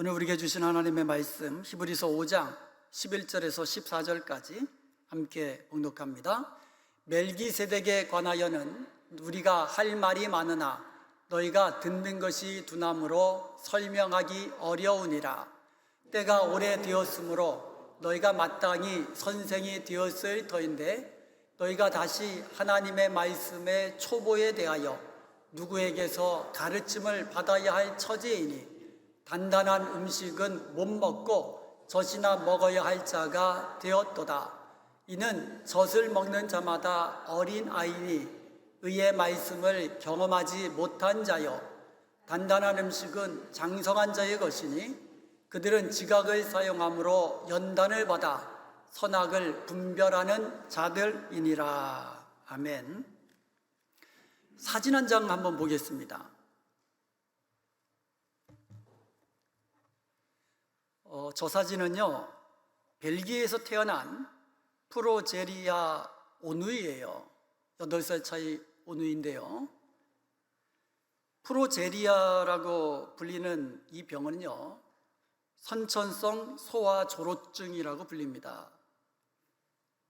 오늘 우리에게 주신 하나님의 말씀 히브리서 5장 11절에서 14절까지 함께 봉독합니다. 멜기세덱에 관하여는 우리가 할 말이 많으나 너희가 듣는 것이 두나무로 설명하기 어려우니라. 때가 오래되었으므로 너희가 마땅히 선생이 되었을 터인데 너희가 다시 하나님의 말씀의 초보에 대하여 누구에게서 가르침을 받아야 할 처지이니 단단한 음식은 못 먹고 젖이나 먹어야 할 자가 되었도다. 이는 젖을 먹는 자마다 어린 아이니 의의 말씀을 경험하지 못한 자요, 단단한 음식은 장성한 자의 것이니 그들은 지각을 사용함으로 연단을 받아 선악을 분별하는 자들이니라. 아멘. 사진 한 장 한번 보겠습니다. 저 사진은요, 벨기에에서 태어난 프로제리아 오누이예요. 8살 차이 오누이인데요. 프로제리아라고 불리는 이 병은요, 선천성 소아조로증이라고 불립니다.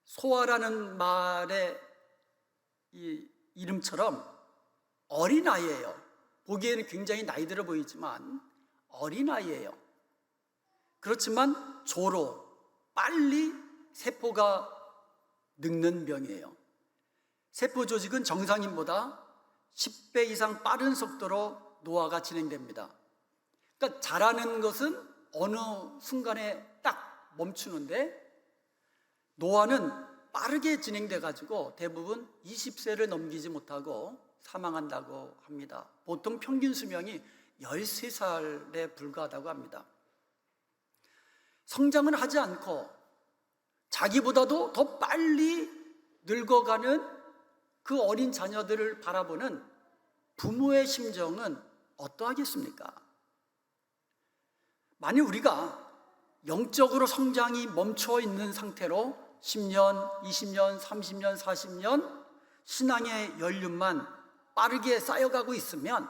소아라는 말의 이 이름처럼 어린아이예요. 보기에는 굉장히 나이 들어 보이지만 어린아이예요. 그렇지만 빨리 세포가 늙는 병이에요. 세포 조직은 정상인보다 10배 이상 빠른 속도로 노화가 진행됩니다. 그러니까 자라는 것은 어느 순간에 딱 멈추는데 노화는 빠르게 진행돼 가지고 대부분 20세를 넘기지 못하고 사망한다고 합니다. 보통 평균 수명이 13살에 불과하다고 합니다. 성장은 하지 않고 자기보다도 더 빨리 늙어가는 그 어린 자녀들을 바라보는 부모의 심정은 어떠하겠습니까? 만일 우리가 영적으로 성장이 멈춰 있는 상태로 10년, 20년, 30년, 40년 신앙의 연륜만 빠르게 쌓여가고 있으면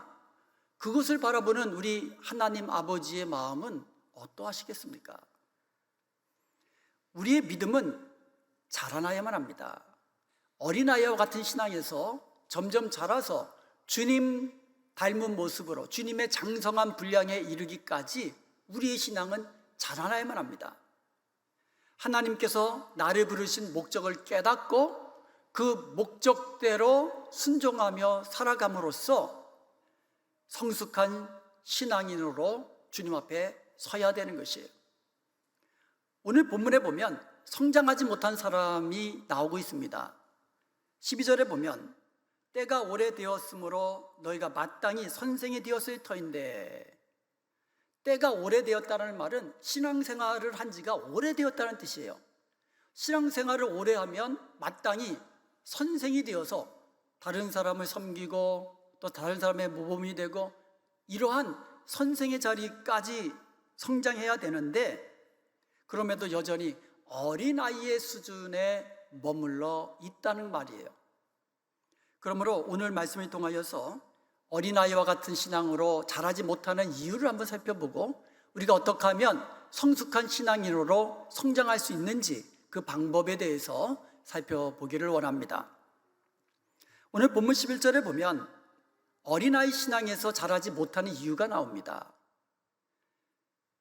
그것을 바라보는 우리 하나님 아버지의 마음은 어떠하시겠습니까? 우리의 믿음은 자라나야만 합니다. 어린아이와 같은 신앙에서 점점 자라서 주님 닮은 모습으로 주님의 장성한 분량에 이르기까지 우리의 신앙은 자라나야만 합니다. 하나님께서 나를 부르신 목적을 깨닫고 그 목적대로 순종하며 살아감으로써 성숙한 신앙인으로 주님 앞에 서야 되는 것이에요. 오늘 본문에 보면 성장하지 못한 사람이 나오고 있습니다. 12절에 보면 때가 오래되었으므로 너희가 마땅히 선생이 되었을 터인데, 때가 오래되었다는 말은 신앙생활을 한 지가 오래되었다는 뜻이에요. 신앙생활을 오래 하면 마땅히 선생이 되어서 다른 사람을 섬기고 또 다른 사람의 모범이 되고 이러한 선생의 자리까지 성장해야 되는데 그럼에도 여전히 어린아이의 수준에 머물러 있다는 말이에요. 그러므로 오늘 말씀을 통하여서 어린아이와 같은 신앙으로 자라지 못하는 이유를 한번 살펴보고 우리가 어떻게 하면 성숙한 신앙인으로 성장할 수 있는지 그 방법에 대해서 살펴보기를 원합니다. 오늘 본문 11절에 보면 어린아이 신앙에서 자라지 못하는 이유가 나옵니다.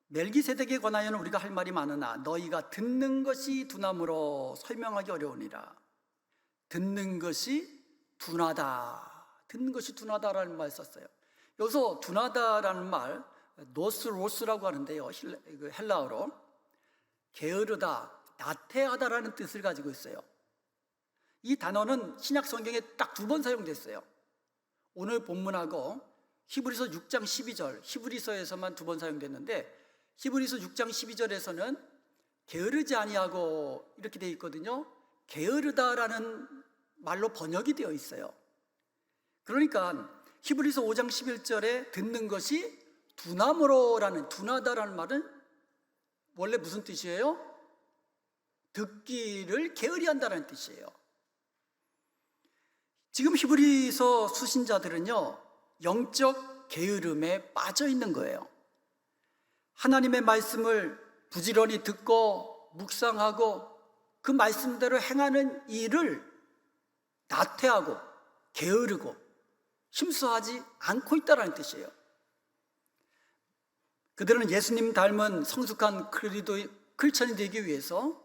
멜기세덱에 관하여는 우리가 할 말이 많으나 너희가 듣는 것이 두나무로 설명하기 어려우니라. 듣는 것이 둔하다. 듣는 것이 둔하다라는 말 썼어요. 여기서 둔하다라는 말 노스로스라고 하는데요, 헬라어로 게으르다, 나태하다라는 뜻을 가지고 있어요. 이 단어는 신약 성경에 딱 2번 사용됐어요. 오늘 본문하고 히브리서 6장 12절, 히브리서에서만 2번 사용됐는데 히브리서 6장 12절에서는 게으르지 아니하고 이렇게 되어 있거든요. 게으르다라는 말로 번역이 되어 있어요. 그러니까 히브리서 5장 11절에 듣는 것이 두나무로라는, 둔하다라는 말은 원래 무슨 뜻이에요? 듣기를 게으리한다는 뜻이에요. 지금 히브리서 수신자들은요, 영적 게으름에 빠져 있는 거예요. 하나님의 말씀을 부지런히 듣고 묵상하고 그 말씀대로 행하는 일을 나태하고 게으르고 힘써하지 않고 있다는 뜻이에요. 그들은 예수님 닮은 성숙한 크리스천이 되기 위해서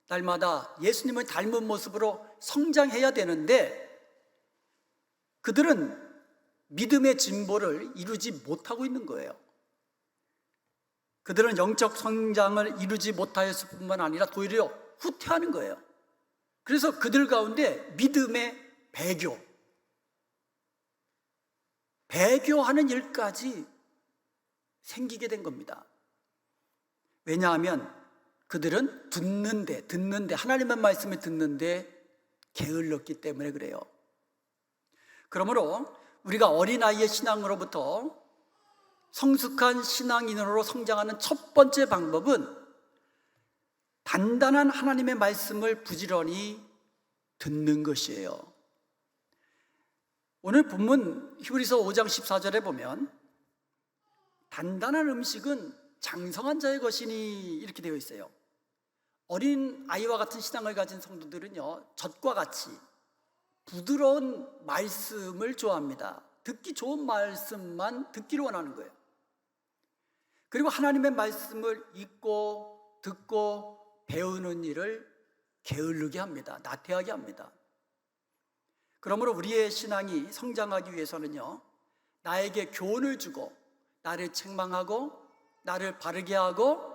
날마다 예수님을 닮은 모습으로 성장해야 되는데 그들은 믿음의 진보를 이루지 못하고 있는 거예요. 그들은 영적 성장을 이루지 못하였을 뿐만 아니라 도리어 후퇴하는 거예요. 그래서 그들 가운데 믿음의 배교하는 일까지 생기게 된 겁니다. 왜냐하면 그들은 듣는데 하나님의 말씀을 듣는데 게을렀기 때문에 그래요. 그러므로 우리가 어린아이의 신앙으로부터 성숙한 신앙인으로 성장하는 첫 번째 방법은 단단한 하나님의 말씀을 부지런히 듣는 것이에요. 오늘 본문 히브리서 5장 14절에 보면 단단한 음식은 장성한 자의 것이니 이렇게 되어 있어요. 어린 아이와 같은 신앙을 가진 성도들은요, 젖과 같이 부드러운 말씀을 좋아합니다. 듣기 좋은 말씀만 듣기를 원하는 거예요. 그리고 하나님의 말씀을 읽고 듣고 배우는 일을 게으르게 합니다. 나태하게 합니다. 그러므로 우리의 신앙이 성장하기 위해서는요, 나에게 교훈을 주고 나를 책망하고 나를 바르게 하고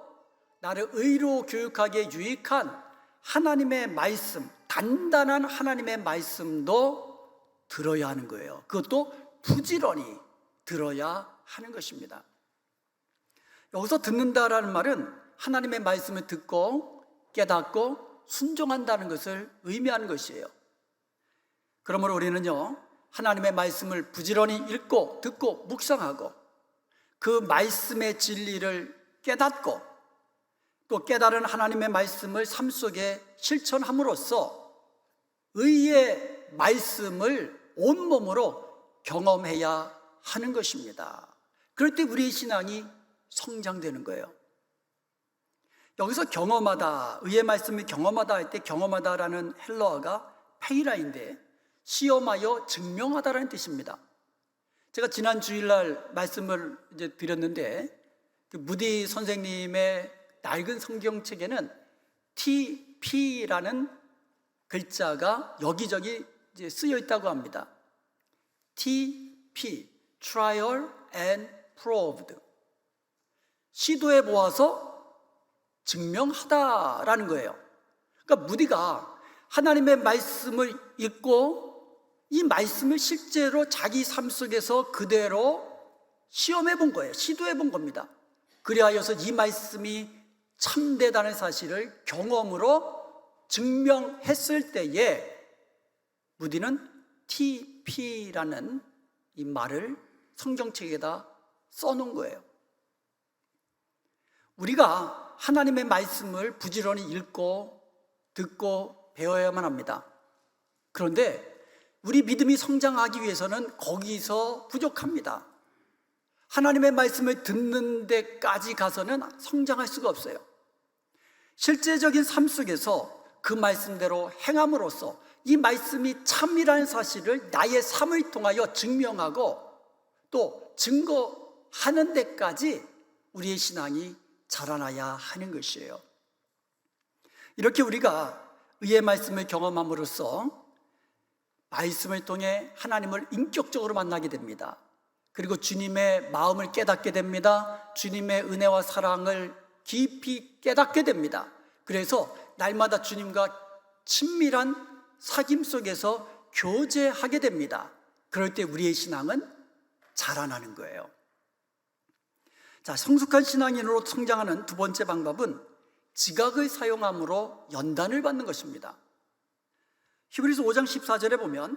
나를 의로 교육하기에 유익한 하나님의 말씀, 단단한 하나님의 말씀도 들어야 하는 거예요. 그것도 부지런히 들어야 하는 것입니다. 여기서 듣는다라는 말은 하나님의 말씀을 듣고 깨닫고 순종한다는 것을 의미하는 것이에요. 그러므로 우리는요, 하나님의 말씀을 부지런히 읽고 듣고 묵상하고 그 말씀의 진리를 깨닫고 또 깨달은 하나님의 말씀을 삶 속에 실천함으로써 의의 말씀을 온몸으로 경험해야 하는 것입니다. 그럴 때 우리의 신앙이 성장되는 거예요. 여기서 경험하다, 의의 말씀을 경험하다 할 때 경험하다라는 헬러어가 페이라인데 시험하여 증명하다라는 뜻입니다. 제가 지난 주일날 말씀을 이제 드렸는데 그 무디 선생님의 낡은 성경책에는 TP라는 글자가 여기저기 이제 쓰여 있다고 합니다. TP, Trial and Proved. 시도해 보아서 증명하다라는 거예요. 그러니까 무디가 하나님의 말씀을 읽고 이 말씀을 실제로 자기 삶 속에서 그대로 시험해 본 거예요. 시도해 본 겁니다. 그리하여서 이 말씀이 참되다는 사실을 경험으로 증명했을 때에 무디는 TP라는 이 말을 성경책에다 써놓은 거예요. 우리가 하나님의 말씀을 부지런히 읽고 듣고 배워야만 합니다. 그런데 우리 믿음이 성장하기 위해서는 거기서 부족합니다. 하나님의 말씀을 듣는 데까지 가서는 성장할 수가 없어요. 실제적인 삶 속에서 그 말씀대로 행함으로써 이 말씀이 참이라는 사실을 나의 삶을 통하여 증명하고 또 증거하는 데까지 우리의 신앙이 자라나야 하는 것이에요. 이렇게 우리가 의의 말씀을 경험함으로써 말씀을 통해 하나님을 인격적으로 만나게 됩니다. 그리고 주님의 마음을 깨닫게 됩니다. 주님의 은혜와 사랑을 깊이 깨닫게 됩니다. 그래서 날마다 주님과 친밀한 사귐 속에서 교제하게 됩니다. 그럴 때 우리의 신앙은 자라나는 거예요. 자, 성숙한 신앙인으로 성장하는 두 번째 방법은 지각을 사용함으로 연단을 받는 것입니다. 히브리서 5장 14절에 보면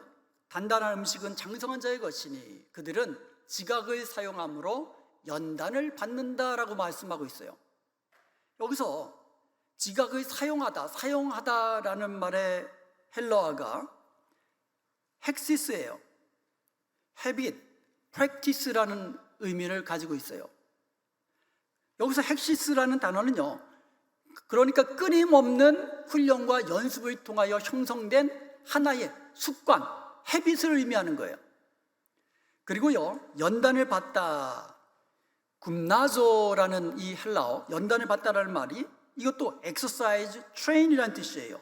단단한 음식은 장성한 자의 것이니 그들은 지각을 사용함으로 연단을 받는다라고 말씀하고 있어요. 여기서 지각을 사용하다라는 말의 헬러어가 헥시스예요. habit, practice라는 의미를 가지고 있어요. 여기서 헥시스라는 단어는요, 그러니까 끊임없는 훈련과 연습을 통하여 형성된 하나의 습관, 헤빗을 의미하는 거예요. 그리고요, 연단을 받다, 굼나조라는 이 헬라어, 연단을 받다라는 말이 이것도 exercise, train이라는 뜻이에요.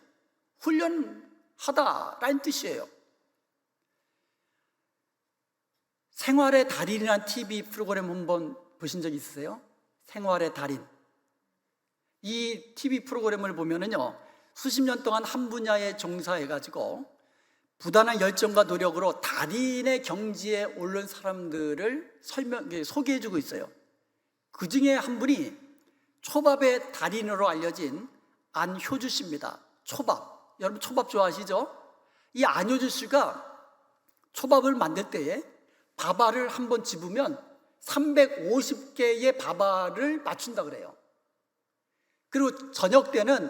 훈련하다라는 뜻이에요. 생활의 달인이라는 TV 프로그램 한번 보신 적 있으세요? 생활의 달인. 이 TV 프로그램을 보면은요, 수십 년 동안 한 분야에 종사해가지고 부단한 열정과 노력으로 달인의 경지에 오른 사람들을 소개해주고 있어요. 그 중에 한 분이 초밥의 달인으로 알려진 안효주 씨입니다. 초밥. 여러분 초밥 좋아하시죠? 이 안효주 씨가 초밥을 만들 때에 밥알을 한번 집으면 350개의 밥알을 맞춘다 그래요. 그리고 저녁 때는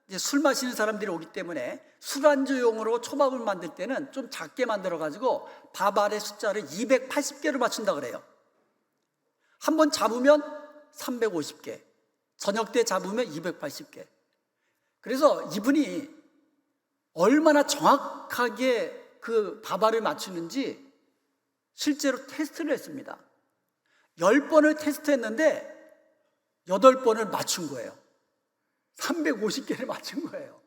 이제 술 마시는 사람들이 오기 때문에 술안주용으로 초밥을 만들 때는 좀 작게 만들어가지고 밥알의 숫자를 280개로 맞춘다 그래요. 한번 잡으면 350개, 저녁 때 잡으면 280개. 그래서 이분이 얼마나 정확하게 그 밥알을 맞추는지 실제로 테스트를 했습니다. 10번을 테스트했는데 8번을 맞춘 거예요. 350개를 맞춘 거예요.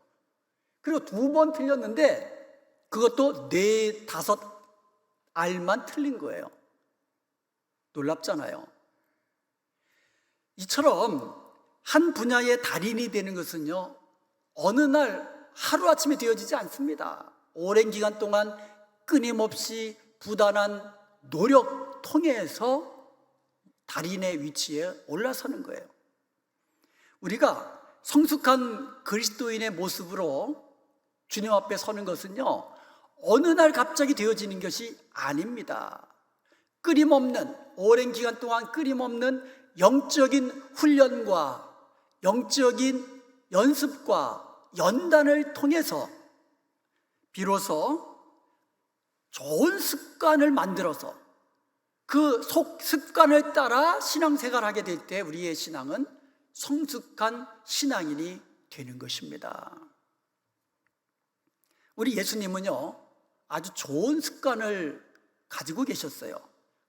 그리고 2번 틀렸는데 그것도 4, 5알만 틀린 거예요. 놀랍잖아요. 이처럼 한 분야의 달인이 되는 것은요, 어느 날 하루아침에 되어지지 않습니다. 오랜 기간 동안 끊임없이 부단한 노력 통해서 달인의 위치에 올라서는 거예요. 우리가 성숙한 그리스도인의 모습으로 주님 앞에 서는 것은요, 어느 날 갑자기 되어지는 것이 아닙니다. 끊임없는, 오랜 기간 동안 끊임없는 영적인 훈련과 영적인 연습과 연단을 통해서 비로소 좋은 습관을 만들어서 그 습관을 따라 신앙생활을 하게 될 때 우리의 신앙은 성숙한 신앙인이 되는 것입니다. 우리 예수님은요, 아주 좋은 습관을 가지고 계셨어요.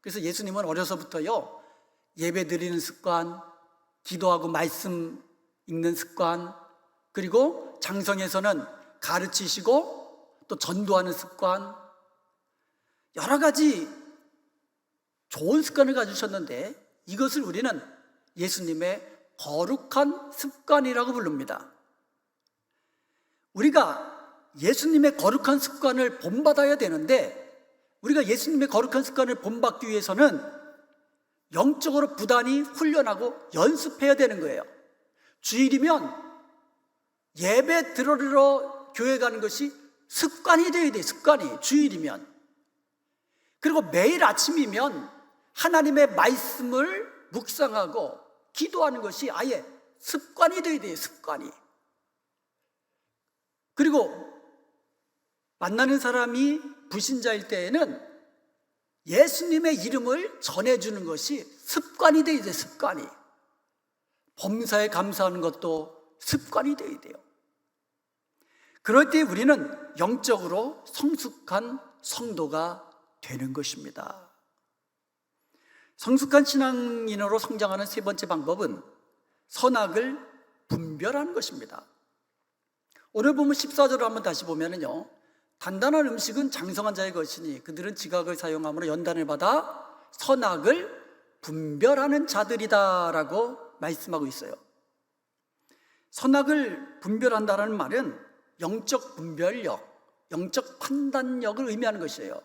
그래서 예수님은 어려서부터요, 예배 드리는 습관, 기도하고 말씀 읽는 습관, 그리고 장성에서는 가르치시고 또 전도하는 습관, 여러 가지 좋은 습관을 가지셨는데 이것을 우리는 예수님의 거룩한 습관이라고 부릅니다. 우리가 예수님의 거룩한 습관을 본받아야 되는데, 우리가 예수님의 거룩한 습관을 본받기 위해서는 영적으로 부단히 훈련하고 연습해야 되는 거예요. 주일이면 예배 들으러 교회 가는 것이 습관이 되어야 돼요. 습관이, 주일이면. 그리고 매일 아침이면 하나님의 말씀을 묵상하고 기도하는 것이 아예 습관이 되어야 돼요. 습관이. 그리고 만나는 사람이 불신자일 때에는 예수님의 이름을 전해주는 것이 습관이 되어야 돼요. 습관이. 범사에 감사하는 것도 습관이 되어야 돼요. 그럴 때 우리는 영적으로 성숙한 성도가 되는 것입니다. 성숙한 신앙인으로 성장하는 세 번째 방법은 선악을 분별하는 것입니다. 오늘 보면 14절을 한번 다시 보면은요, 단단한 음식은 장성한 자의 것이니 그들은 지각을 사용함으로 연단을 받아 선악을 분별하는 자들이다라고 말씀하고 있어요. 선악을 분별한다는 말은 영적 분별력, 영적 판단력을 의미하는 것이에요.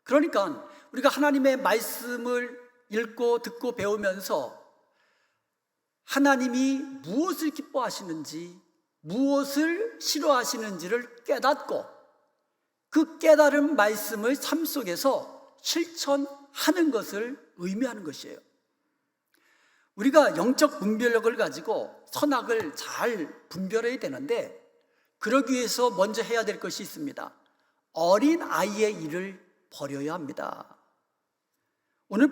그러니까 우리가 하나님의 말씀을 읽고 듣고 배우면서 하나님이 무엇을 기뻐하시는지, 무엇을 싫어하시는지를 깨닫고 그 깨달은 말씀을 삶 속에서 실천하는 것을 의미하는 것이에요. 우리가 영적 분별력을 가지고 선악을 잘 분별해야 되는데, 그러기 위해서 먼저 해야 될 것이 있습니다. 어린 아이의 일을 버려야 합니다. 오늘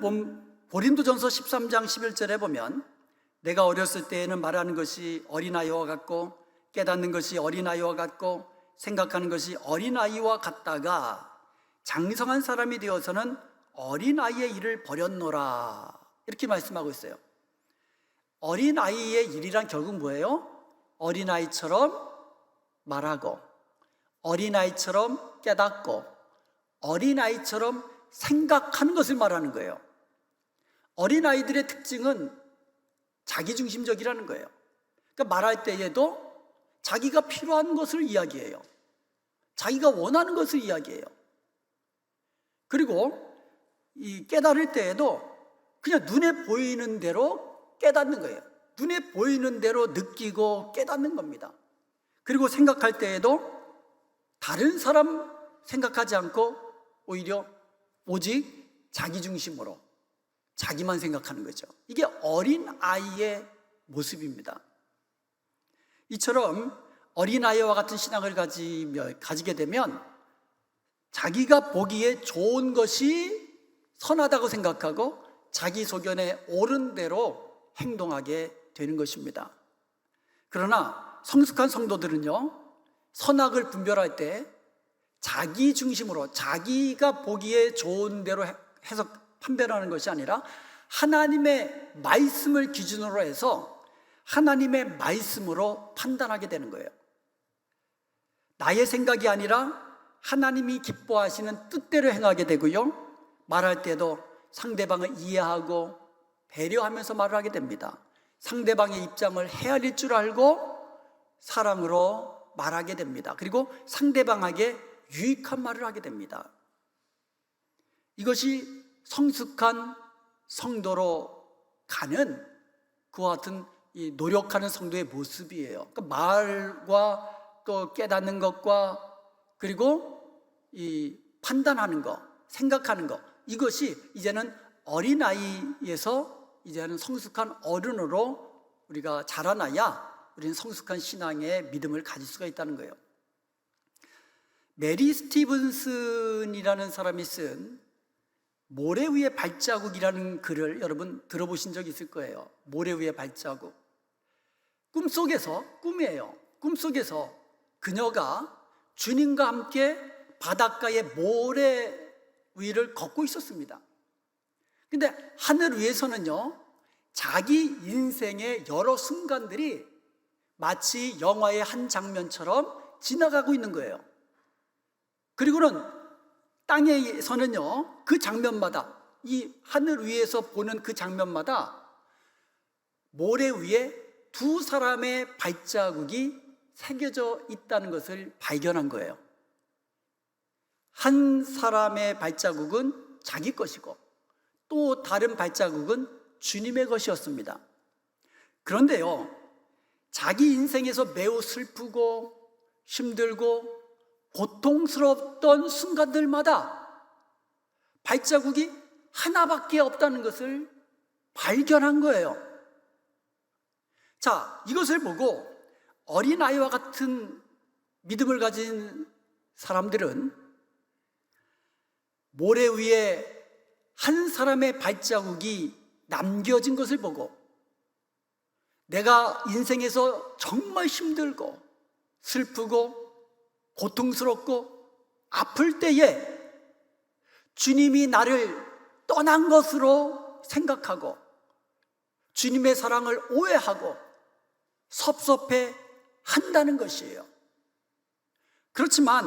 고린도전서 13장 11절에 보면 내가 어렸을 때에는 말하는 것이 어린아이와 같고, 깨닫는 것이 어린아이와 같고, 생각하는 것이 어린아이와 같다가 장성한 사람이 되어서는 어린아이의 일을 버렸노라, 이렇게 말씀하고 있어요. 어린아이의 일이란 결국 뭐예요? 어린아이처럼 말하고, 어린아이처럼 깨닫고, 어린아이처럼 생각하는 것을 말하는 거예요. 어린아이들의 특징은 자기중심적이라는 거예요. 그러니까 말할 때에도 자기가 필요한 것을 이야기해요. 자기가 원하는 것을 이야기해요. 그리고 이 깨달을 때에도 그냥 눈에 보이는 대로 깨닫는 거예요. 눈에 보이는 대로 느끼고 깨닫는 겁니다. 그리고 생각할 때에도 다른 사람 생각하지 않고 오히려 오직 자기 중심으로 자기만 생각하는 거죠. 이게 어린아이의 모습입니다. 이처럼 어린아이와 같은 신앙을 가지게 되면 자기가 보기에 좋은 것이 선하다고 생각하고 자기 소견에 옳은 대로 행동하게 되는 것입니다. 그러나 성숙한 성도들은요, 선악을 분별할 때 자기 중심으로 자기가 보기에 좋은 대로 해서 판별하는 것이 아니라 하나님의 말씀을 기준으로 해서 하나님의 말씀으로 판단하게 되는 거예요. 나의 생각이 아니라 하나님이 기뻐하시는 뜻대로 행하게 되고요, 말할 때도 상대방을 이해하고 배려하면서 말을 하게 됩니다. 상대방의 입장을 헤아릴 줄 알고 사랑으로 말하게 됩니다. 그리고 상대방에게 유익한 말을 하게 됩니다. 이것이 성숙한 성도로 가는 그와 같은 이 노력하는 성도의 모습이에요. 그러니까 말과 또 깨닫는 것과 그리고 이 판단하는 것, 생각하는 것, 이것이 이제는 어린아이에서 이제는 성숙한 어른으로 우리가 자라나야 우리는 성숙한 신앙의 믿음을 가질 수가 있다는 거예요. 메리 스티븐슨이라는 사람이 쓴 모래 위의 발자국이라는 글을 여러분 들어보신 적 있을 거예요. 모래 위의 발자국. 꿈이에요. 꿈속에서 그녀가 주님과 함께 바닷가의 모래 위를 걷고 있었습니다. 근데 하늘 위에서는요, 자기 인생의 여러 순간들이 마치 영화의 한 장면처럼 지나가고 있는 거예요. 그리고는 땅에서는요, 그 장면마다, 이 하늘 위에서 보는 그 장면마다 모래 위에 두 사람의 발자국이 새겨져 있다는 것을 발견한 거예요. 한 사람의 발자국은 자기 것이고 또 다른 발자국은 주님의 것이었습니다. 그런데요, 자기 인생에서 매우 슬프고 힘들고 고통스럽던 순간들마다 발자국이 하나밖에 없다는 것을 발견한 거예요. 자, 이것을 보고 어린아이와 같은 믿음을 가진 사람들은 모래 위에 한 사람의 발자국이 남겨진 것을 보고 내가 인생에서 정말 힘들고 슬프고 고통스럽고 아플 때에 주님이 나를 떠난 것으로 생각하고 주님의 사랑을 오해하고 섭섭해 한다는 것이에요. 그렇지만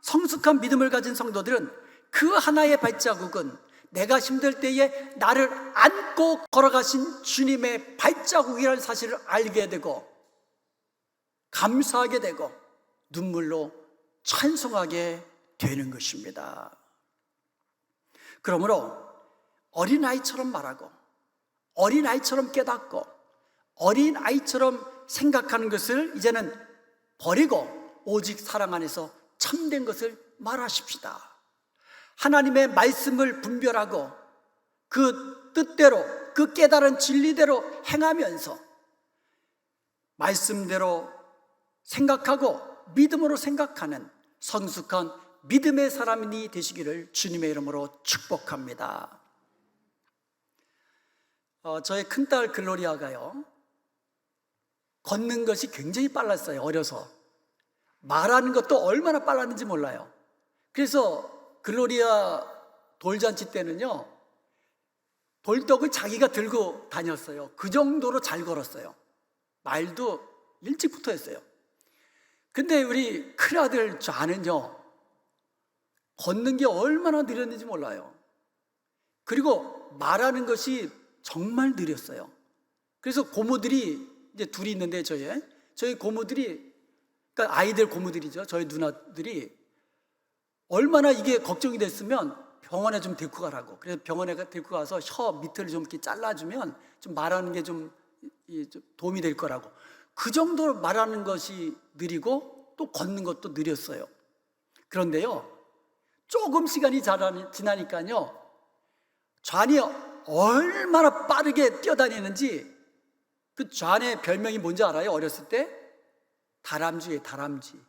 성숙한 믿음을 가진 성도들은 그 하나의 발자국은 내가 힘들 때에 나를 안고 걸어가신 주님의 발자국이라는 사실을 알게 되고 감사하게 되고 눈물로 찬송하게 되는 것입니다. 그러므로 어린아이처럼 말하고 어린아이처럼 깨닫고 어린아이처럼 생각하는 것을 이제는 버리고 오직 사랑 안에서 참된 것을 말하십시다. 하나님의 말씀을 분별하고 그 뜻대로 그 깨달은 진리대로 행하면서 말씀대로 생각하고 믿음으로 생각하는 성숙한 믿음의 사람이 되시기를 주님의 이름으로 축복합니다. 저의 큰딸 글로리아가요, 걷는 것이 굉장히 빨랐어요. 어려서. 말하는 것도 얼마나 빨랐는지 몰라요. 그래서 글로리아 돌잔치 때는요, 돌떡을 자기가 들고 다녔어요. 그 정도로 잘 걸었어요. 말도 일찍부터 했어요. 근데 우리 큰아들 좌는요, 걷는 게 얼마나 느렸는지 몰라요. 그리고 말하는 것이 정말 느렸어요. 그래서 고모들이 이제 둘이 있는데, 저희 고모들이, 그러니까 아이들 고모들이죠. 저희 누나들이 얼마나 이게 걱정이 됐으면 병원에 좀 데리고 가라고. 그래서 병원에 데리고 가서 혀 밑을 좀 이렇게 잘라주면 좀 말하는 게 좀 도움이 될 거라고. 그 정도로 말하는 것이 느리고 또 걷는 것도 느렸어요. 그런데요, 조금 시간이 지나니까요, 좌이 얼마나 빠르게 뛰어다니는지, 그 좌의 별명이 뭔지 알아요? 어렸을 때? 다람쥐예요, 다람쥐.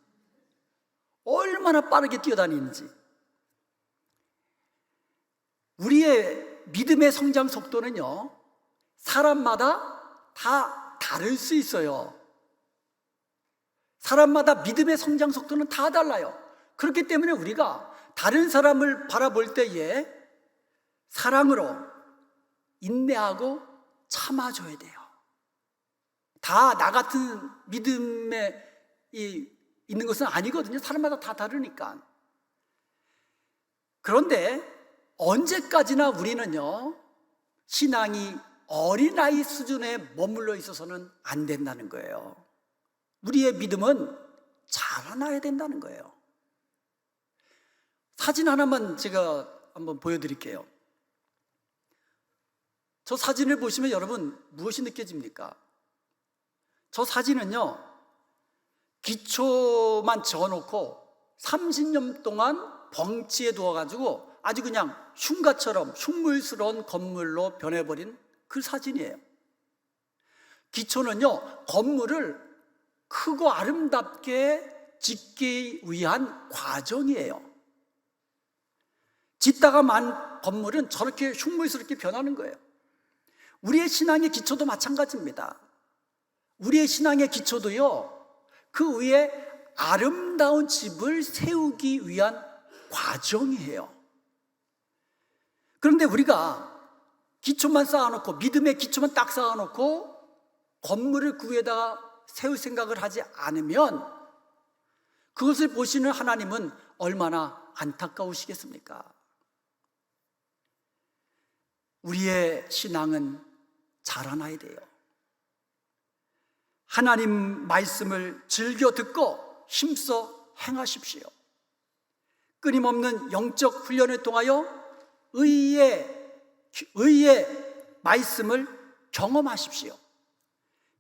얼마나 빠르게 뛰어다니는지. 우리의 믿음의 성장 속도는요, 사람마다 다 다를 수 있어요. 사람마다 믿음의 성장 속도는 다 달라요. 그렇기 때문에 우리가 다른 사람을 바라볼 때에 사랑으로 인내하고 참아줘야 돼요. 다 나 같은 믿음에 있는 것은 아니거든요. 사람마다 다 다르니까. 그런데 언제까지나 우리는요, 신앙이 어린아이 수준에 머물러 있어서는 안 된다는 거예요. 우리의 믿음은 자라나야 된다는 거예요. 사진 하나만 제가 한번 보여드릴게요. 저 사진을 보시면 여러분 무엇이 느껴집니까? 저 사진은요, 기초만 지어놓고 30년 동안 벙치에 두어가지고 아주 그냥 흉가처럼 흉물스러운 건물로 변해버린 그 사진이에요. 기초는요, 건물을 크고 아름답게 짓기 위한 과정이에요. 짓다가 만 건물은 저렇게 흉물스럽게 변하는 거예요. 우리의 신앙의 기초도 마찬가지입니다. 우리의 신앙의 기초도요, 그 위에 아름다운 집을 세우기 위한 과정이에요. 그런데 우리가 기초만 쌓아놓고, 믿음의 기초만 딱 쌓아놓고 건물을 그 위에다가 세울 생각을 하지 않으면 그것을 보시는 하나님은 얼마나 안타까우시겠습니까? 우리의 신앙은 자라나야 돼요. 하나님 말씀을 즐겨 듣고 힘써 행하십시오. 끊임없는 영적 훈련을 통하여 의의 말씀을 경험하십시오.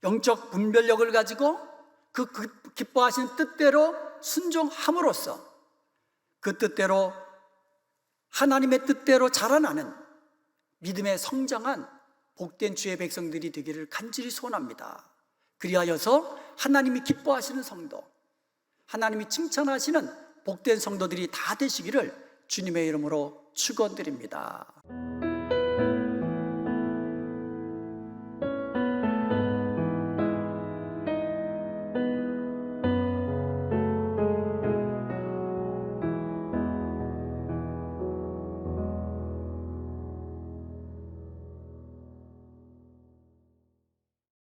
영적 분별력을 가지고 그 기뻐하시는 뜻대로 순종함으로써 그 뜻대로, 하나님의 뜻대로 자라나는 믿음에 성장한 복된 주의 백성들이 되기를 간절히 소원합니다. 그리하여서 하나님이 기뻐하시는 성도, 하나님이 칭찬하시는 복된 성도들이 다 되시기를 주님의 이름으로 축원드립니다.